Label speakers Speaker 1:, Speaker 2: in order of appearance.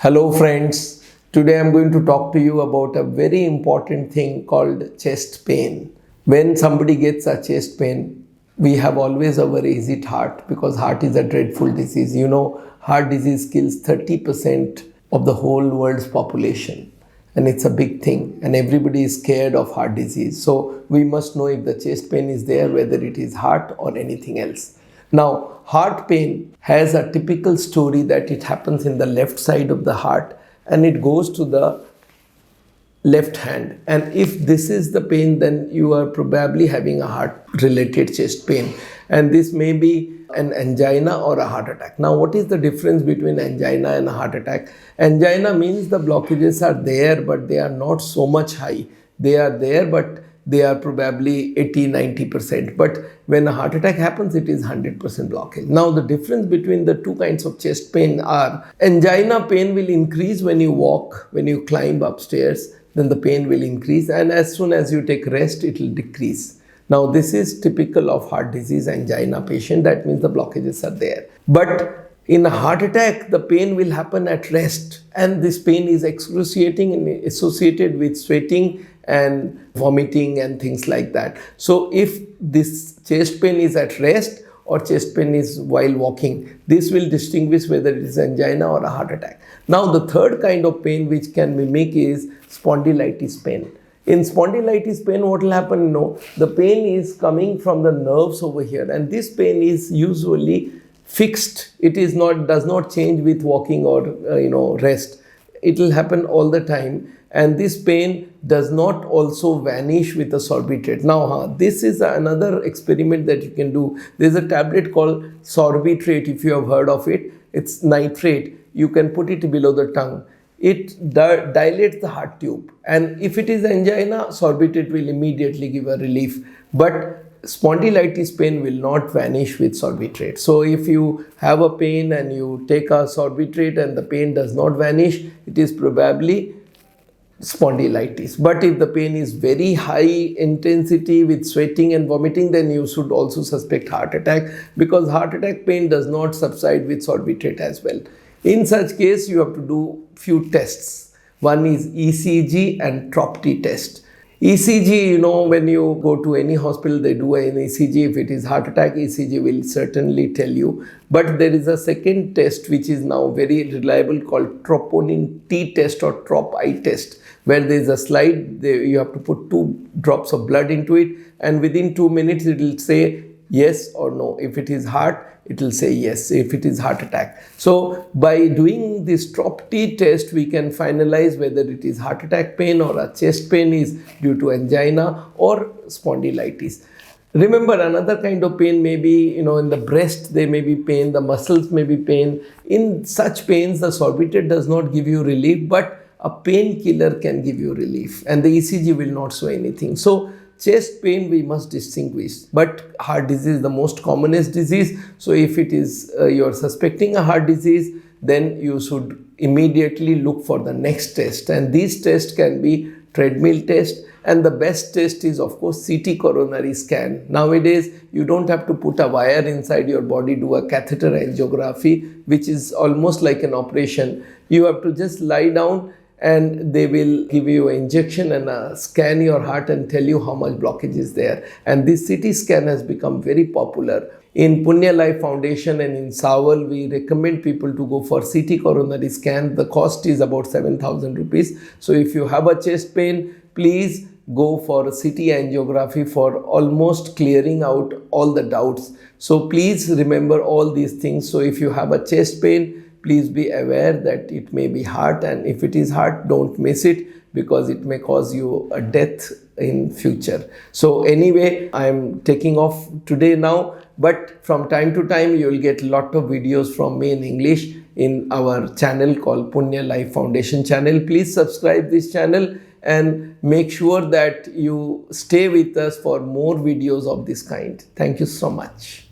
Speaker 1: Hello friends, today I am going to talk to you about a very important thing called chest pain. When somebody gets a chest pain, we have always a very easy heart because heart is a dreadful disease. You know, heart disease kills 30% of the whole world's population and it's a big thing and everybody is scared of heart disease. So we must know if the chest pain is there, whether it is heart or anything else. Now, heart pain has a typical story that it happens in the left side of the heart and it goes to the left hand. And if this is the pain, then you are probably having a heart-related chest pain. And this may be an angina or a heart attack. Now, what is the difference between angina and a heart attack? Angina means the blockages are there, but they are not so much high. They are there, but they are probably 80-90%. But when a heart attack happens, it is 100% blockage. Now, the difference between the two kinds of chest pain are angina pain will increase when you walk, when you climb upstairs, then the pain will increase. And as soon as you take rest, it will decrease. Now, this is typical of heart disease angina patient. That means the blockages are there. But in a heart attack, the pain will happen at rest. And this pain is excruciating and associated with sweating and vomiting and things like that. So if this chest pain is at rest or chest pain is while walking, this will distinguish whether it is angina or a heart attack. Now the third kind of pain which can mimic is spondylitis pain. In spondylitis pain, what will happen? The pain is coming from the nerves over here, and this pain is usually fixed. It is does not change with walking or rest. It will happen all the time. And this pain does not also vanish with a sorbitrate. Now, this is another experiment that you can do. There's a tablet called Sorbitrate, if you have heard of it. It's nitrate. You can put it below the tongue. It dilates the heart tube. And if it is angina, sorbitrate will immediately give a relief. But spondylitis pain will not vanish with sorbitrate. So if you have a pain and you take a sorbitrate and the pain does not vanish, it is probably spondylitis. But if the pain is very high intensity with sweating and vomiting, then you should also suspect heart attack, because heart attack pain does not subside with sorbitrate as well. In such case, you have to do few tests. One is ECG and TROP-T test. ECG, when you go to any hospital, they do an ECG. If it is heart attack, ECG will certainly tell you. But there is a second test which is now very reliable called troponin T test or TROP-I test, where there is a slide. You have to put 2 drops of blood into it, and within 2 minutes it will say yes or no. If it is heart, it will say yes if it is heart attack. So by doing this TROP-T test, we can finalize whether it is heart attack pain or a chest pain is due to angina or spondylitis. Remember, another kind of pain may be, in the breast there may be pain, the muscles may be pain. In such pains, the sorbitrate does not give you relief, but a painkiller can give you relief, and the ECG will not show anything. So chest pain we must distinguish, but heart disease is the most commonest disease. So if it is you are suspecting a heart disease, then you should immediately look for the next test, and these tests can be treadmill test, and the best test is of course CT coronary scan. Nowadays you don't have to put a wire inside your body, do a catheter angiography, which is almost like an operation. You have to just lie down and they will give you an injection and scan your heart and tell you how much blockage is there. And this CT scan has become very popular. In Punyya Life Foundation and in SAAOL, we recommend people to go for CT coronary scan. The cost is about 7,000 rupees. So if you have a chest pain, please go for a CT angiography for almost clearing out all the doubts. So please remember all these things. So if you have a chest pain, please be aware that it may be heart, and if it is heart, don't miss it, because it may cause you a death in future. So anyway, I am taking off today now, but from time to time you will get a lot of videos from me in English in our channel called Punyya Life Foundation channel. Please subscribe this channel and make sure that you stay with us for more videos of this kind. Thank you so much.